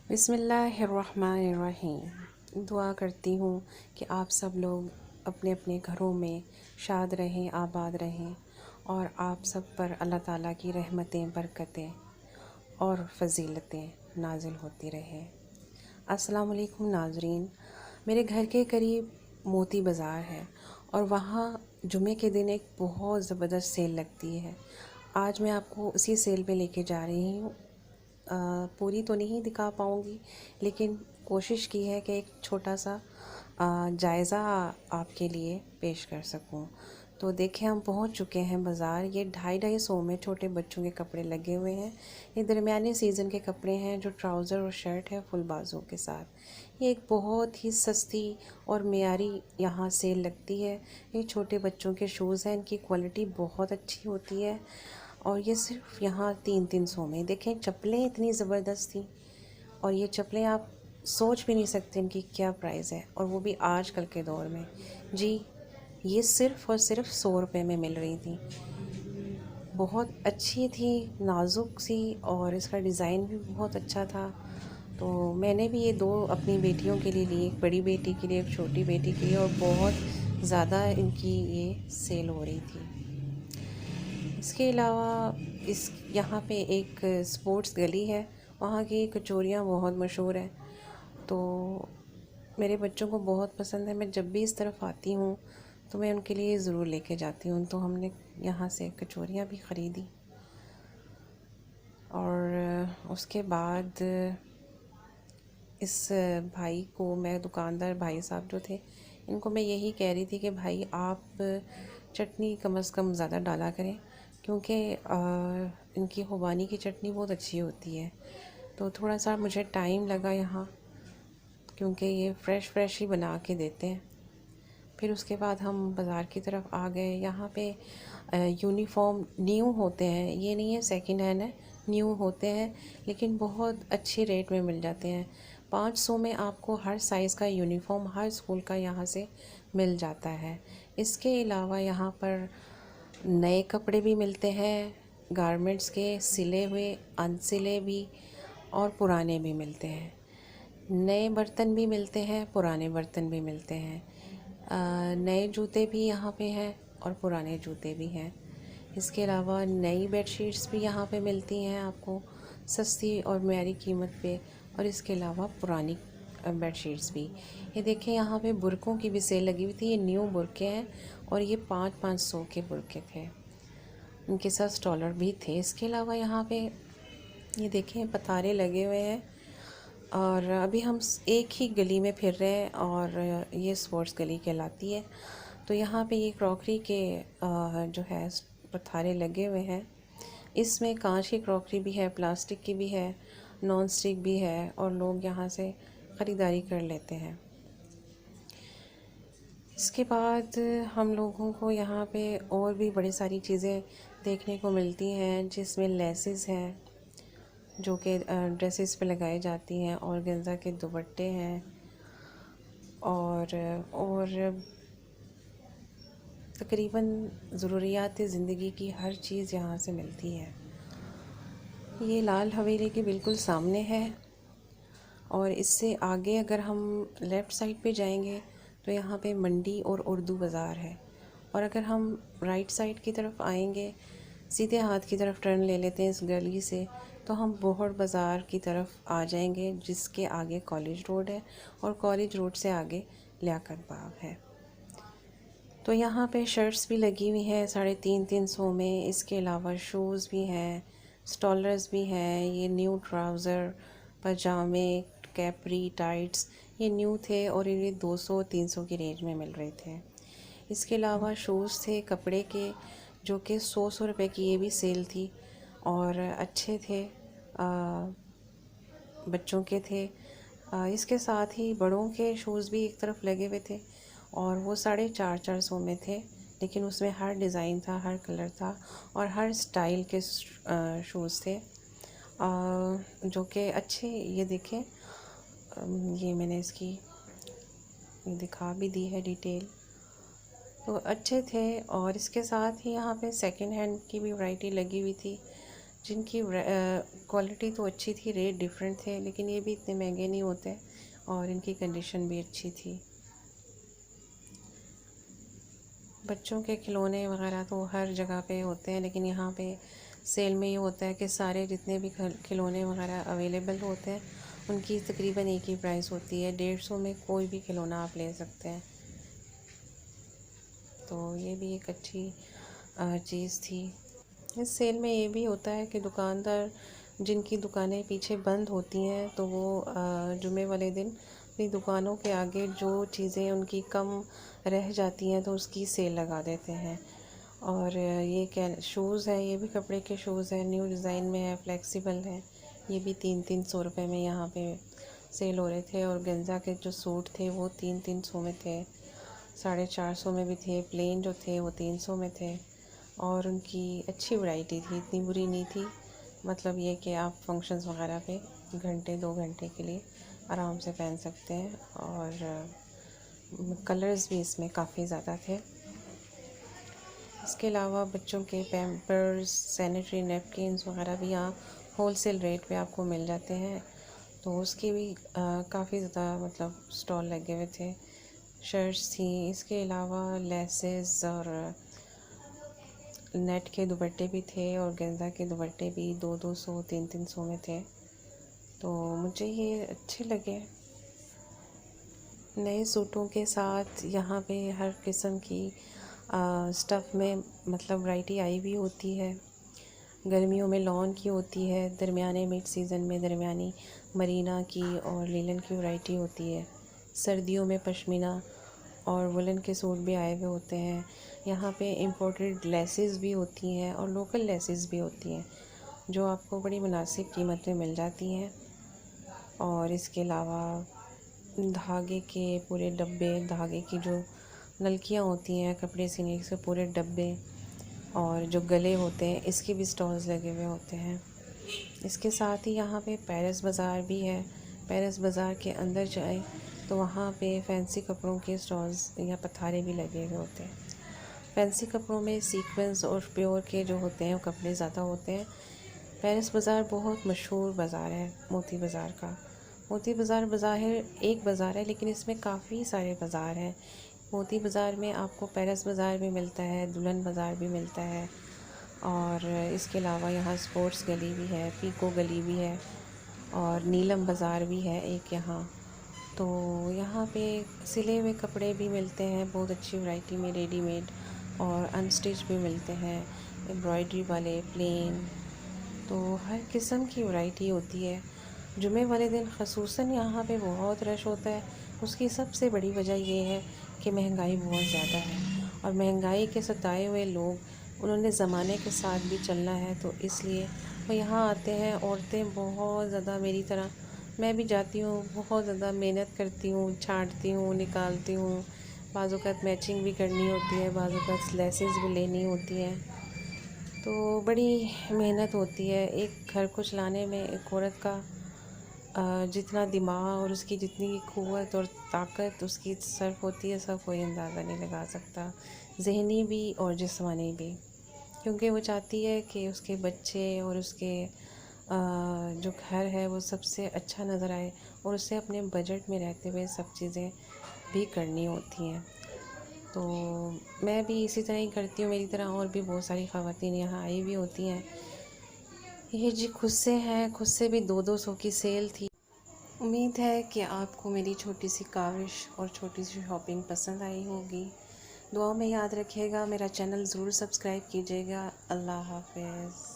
बिस्मिल्लाहिर्रहमानिर्रहीम। दुआ करती हूँ कि आप सब लोग अपने अपने घरों में शाद रहें, आबाद रहें और आप सब पर अल्लाह ताला की रहमतें, बरकतें और फ़ज़ीलतें नाज़िल होती रहें। अस्सलाम वालेकुम नाज़रीन। मेरे घर के करीब मोती बाज़ार है और वहाँ जुमे के दिन एक बहुत ज़बरदस्त सेल लगती है। आज मैं आपको उसी सेल पे लेके जा रही हूँ। पूरी तो नहीं दिखा पाऊँगी, लेकिन कोशिश की है कि एक छोटा सा जायज़ा आपके लिए पेश कर सकूँ। तो देखें, हम पहुँच चुके हैं बाज़ार। ये 250-250 में छोटे बच्चों के कपड़े लगे हुए हैं। ये दरमियाने सीज़न के कपड़े हैं, जो ट्राउज़र और शर्ट है फुल बाजू के साथ। ये एक बहुत ही सस्ती और मेयारी यहाँ सेल लगती है। ये छोटे बच्चों के शूज़ हैं, इनकी क्वालिटी बहुत अच्छी होती है और ये सिर्फ यहाँ 300-300 में। देखें, चप्पलें इतनी ज़बरदस्त थी और ये चप्पलें आप सोच भी नहीं सकते इनकी क्या प्राइस है, और वो भी आजकल के दौर में। जी, ये सिर्फ़ और सिर्फ 100 रुपये में मिल रही थी। बहुत अच्छी थी, नाजुक सी, और इसका डिज़ाइन भी बहुत अच्छा था। तो मैंने भी ये 2 अपनी बेटियों के लिए ली, एक बड़ी बेटी के लिए, एक छोटी बेटी के लिए, और बहुत ज़्यादा इनकी ये सेल हो रही थी। इसके अलावा इस यहाँ पे एक स्पोर्ट्स गली है, वहाँ की कचौरियाँ बहुत मशहूर हैं। तो मेरे बच्चों को बहुत पसंद है। मैं जब भी इस तरफ आती हूँ तो मैं उनके लिए ज़रूर लेके जाती हूँ। तो हमने यहाँ से कचौरियाँ भी ख़रीदी और उसके बाद इस भाई को, मैं दुकानदार भाई साहब जो थे, इनको मैं यही कह रही थी कि भाई आप चटनी कम से कम ज़्यादा डाला करें, क्योंकि इनकी खुबानी की चटनी बहुत अच्छी होती है। तो थोड़ा सा मुझे टाइम लगा यहाँ, क्योंकि ये फ़्रेश ही बना के देते हैं। फिर उसके बाद हम बाज़ार की तरफ आ गए। यहाँ पे यूनिफ़ॉर्म न्यू होते हैं, ये नहीं है सेकंड हैंड है, न्यू होते हैं, लेकिन बहुत अच्छे रेट में मिल जाते हैं। 500 में आपको हर साइज़ का यूनिफ़ॉर्म हर स्कूल का यहाँ से मिल जाता है। इसके अलावा यहाँ पर नए कपड़े भी मिलते हैं, गारमेंट्स के सिले हुए, अनसिले भी, और पुराने भी मिलते हैं। नए बर्तन भी मिलते हैं, पुराने बर्तन भी मिलते हैं। नए जूते भी यहाँ पे हैं और पुराने जूते भी हैं। इसके अलावा नई बेडशीट्स भी यहाँ पे मिलती हैं आपको सस्ती और मेयारी कीमत पे, और इसके अलावा पुरानी बेडशीट्स भी। ये देखें, यहाँ पे बुरकों की भी सेल लगी हुई थी। ये न्यू बुरके हैं और ये 500-500 के बुरके थे। इनके साथ स्टॉलर भी थे। इसके अलावा यहाँ पे ये देखें, पतारे लगे हुए हैं, और अभी हम एक ही गली में फिर रहे हैं और ये स्पोर्ट्स गली कहलाती है। तो यहाँ पे ये क्रॉकरी के जो है पथारे लगे हुए हैं। इसमें कांच की क्रॉकरी भी है, प्लास्टिक की भी है, नॉन स्टिक भी है, और लोग यहाँ से ख़रीदारी कर लेते हैं। इसके बाद हम लोगों को यहाँ पे और भी बड़ी सारी चीज़ें देखने को मिलती हैं, जिसमें लेसेस हैं जो कि ड्रेसेस पे लगाई जाती हैं, और गेंजा के दुपट्टे हैं, और तकरीबन ज़रूरियात ज़िंदगी की हर चीज़ यहाँ से मिलती है। ये लाल हवेली के बिल्कुल सामने है, और इससे आगे अगर हम लेफ़्ट साइड पे जाएंगे तो यहाँ पे मंडी और उर्दू बाज़ार है, और अगर हम राइट साइड की तरफ आएंगे, सीधे हाथ की तरफ टर्न ले लेते हैं इस गली से, तो हम बोहड़ बाज़ार की तरफ आ जाएंगे, जिसके आगे कॉलेज रोड है, और कॉलेज रोड से आगे लियाकत बाग है। तो यहाँ पे शर्ट्स भी लगी हुई हैं 350-300 में। इसके अलावा शूज़ भी हैं, स्टॉलर्स भी हैं। ये न्यू ट्राउज़र, पजामे, कैपरी, टाइट्स ये न्यू थे और ये 200-300 की रेंज में मिल रहे थे। इसके अलावा शूज़ थे कपड़े के, जो कि 100 रुपये की, ये भी सेल थी और अच्छे थे, बच्चों के थे। इसके साथ ही बड़ों के शूज़ भी एक तरफ लगे हुए थे, और वो 450 में थे, लेकिन उसमें हर डिज़ाइन था, हर कलर था, और हर स्टाइल के शूज़ थे, जो कि अच्छे। ये देखें, ये मैंने इसकी दिखा भी दी है डिटेल, तो अच्छे थे। और इसके साथ ही यहाँ पे सेकंड हैंड की भी वैरायटी लगी हुई थी, जिनकी क्वालिटी तो अच्छी थी, रेट डिफरेंट थे, लेकिन ये भी इतने महंगे नहीं होते और इनकी कंडीशन भी अच्छी थी। बच्चों के खिलौने वगैरह तो हर जगह पे होते हैं, लेकिन यहाँ पे सेल में ये होता है कि सारे जितने भी खिलौने वगैरह अवेलेबल होते हैं उनकी तकरीबन एक ही प्राइस होती है। 150 में कोई भी खिलौना आप ले सकते हैं। तो ये भी एक अच्छी चीज़ थी। इस सेल में ये भी होता है कि दुकानदार जिनकी दुकानें पीछे बंद होती हैं तो वो जुमे वाले दिन अपनी दुकानों के आगे जो चीज़ें उनकी कम रह जाती हैं तो उसकी सेल लगा देते हैं। और ये क्या शूज़ है, ये भी कपड़े के शूज़ हैं, न्यू डिज़ाइन में है, फ्लेक्सिबल है। ये भी 300 रुपये में यहाँ पे सेल हो रहे थे। और गेंजा के जो सूट थे वो 300 में थे, 450 में भी थे। प्लेन जो थे वो 300 में थे और उनकी अच्छी वैरायटी थी, इतनी बुरी नहीं थी। मतलब ये कि आप फंक्शंस वगैरह पे घंटे 2 घंटे के लिए आराम से पहन सकते हैं। और कलर्स भी इसमें काफ़ी ज़्यादा थे। इसके अलावा बच्चों के पैम्पर्स, सैनिटरी नैपकिन्स वगैरह भी यहाँ होलसेल रेट पे आपको मिल जाते हैं। तो उसकी भी काफ़ी ज़्यादा मतलब स्टॉल लगे हुए थे। शर्ट्स थी, इसके अलावा लेसेस और नेट के दुपट्टे भी थे और गेंदा के दुपट्टे भी 200 300 में थे। तो मुझे ये अच्छे लगे। नए सूटों के साथ यहाँ पे हर किस्म की स्टफ़ में मतलब वैरायटी आई भी होती है। गर्मियों में लॉन की होती है, दरमियाने मिड सीज़न में दरमियानी मरीना की और लिनन की वैरायटी होती है। सर्दियों में पश्मीना और वुलन के सूट भी आए हुए होते हैं। यहाँ पे इम्पोर्टेड लेसेस भी होती हैं और लोकल लेसेस भी होती हैं जो आपको बड़ी मुनासिब कीमत में मिल जाती हैं। और इसके अलावा धागे के पूरे डब्बे, धागे की जो नलकियाँ होती हैं कपड़े सीने के पूरे डब्बे और जो गले होते हैं इसके भी स्टॉल्स लगे हुए होते हैं। इसके साथ ही यहाँ पे पेरिस बाज़ार भी है। पेरिस बाज़ार के अंदर जाए तो वहाँ पे फैंसी कपड़ों के स्टॉल्स या पथारे भी लगे हुए होते हैं। फैंसी कपड़ों में सीक्वेंस और प्योर के जो होते हैं वो कपड़े ज़्यादा होते हैं। पेरिस बाज़ार बहुत मशहूर बाज़ार है मोती बाज़ार का। मोती बाज़ार बज़ाहिर एक बाज़ार है, लेकिन इसमें काफ़ी सारे बाज़ार हैं। मोती बाज़ार में आपको पेरिस बाज़ार भी मिलता है, दुल्हन बाज़ार भी मिलता है और इसके अलावा यहाँ स्पोर्ट्स गली भी है, पीको गली भी है और नीलम बाज़ार भी है एक यहाँ। तो यहाँ पे सिले हुए कपड़े भी मिलते हैं बहुत अच्छी वैरायटी में, रेडीमेड और अनस्टिच भी मिलते हैं, एम्ब्रॉयडरी वाले, प्लेन। तो हर किस्म की वैरायटी होती है। जुमे वाले दिन ख़ुसूसन यहाँ पे बहुत रश होता है। उसकी सबसे बड़ी वजह ये है कि महंगाई बहुत ज़्यादा है और महंगाई के सताए हुए लोग, उन्होंने ज़माने के साथ भी चलना है, तो इसलिए वो यहाँ आते हैं। औरतें बहुत ज़्यादा मेरी तरह, मैं भी जाती हूँ, बहुत ज़्यादा मेहनत करती हूँ, छाँटती हूँ, निकालती हूँ, बाज़ औक़ात मैचिंग भी करनी होती है, बाज़ औक़ात लेसेस भी लेनी होती हैं। तो बड़ी मेहनत होती है। एक घर को चलाने में एक औरत का जितना दिमाग और उसकी जितनी क़ुव्वत और ताकत उसकी सर्फ होती है, सब कोई अंदाज़ा नहीं लगा सकता, ज़हनी भी और जिस्मानी भी। क्योंकि वो चाहती है कि उसके बच्चे और उसके जो घर है वो सबसे अच्छा नज़र आए और उसे अपने बजट में रहते हुए सब चीज़ें भी करनी होती हैं। तो मैं भी इसी तरह ही करती हूँ, मेरी तरह और भी बहुत सारी ख़वातीन यहाँ आई भी होती हैं। ये जी खुद से हैं, खुद से भी 200 की सेल थी। उम्मीद है कि आपको मेरी छोटी सी काविश और छोटी सी शॉपिंग पसंद आई होगी। दुआ में याद रखिएगा, मेरा चैनल ज़रूर सब्सक्राइब कीजिएगा। अल्लाह हाफ़िज़।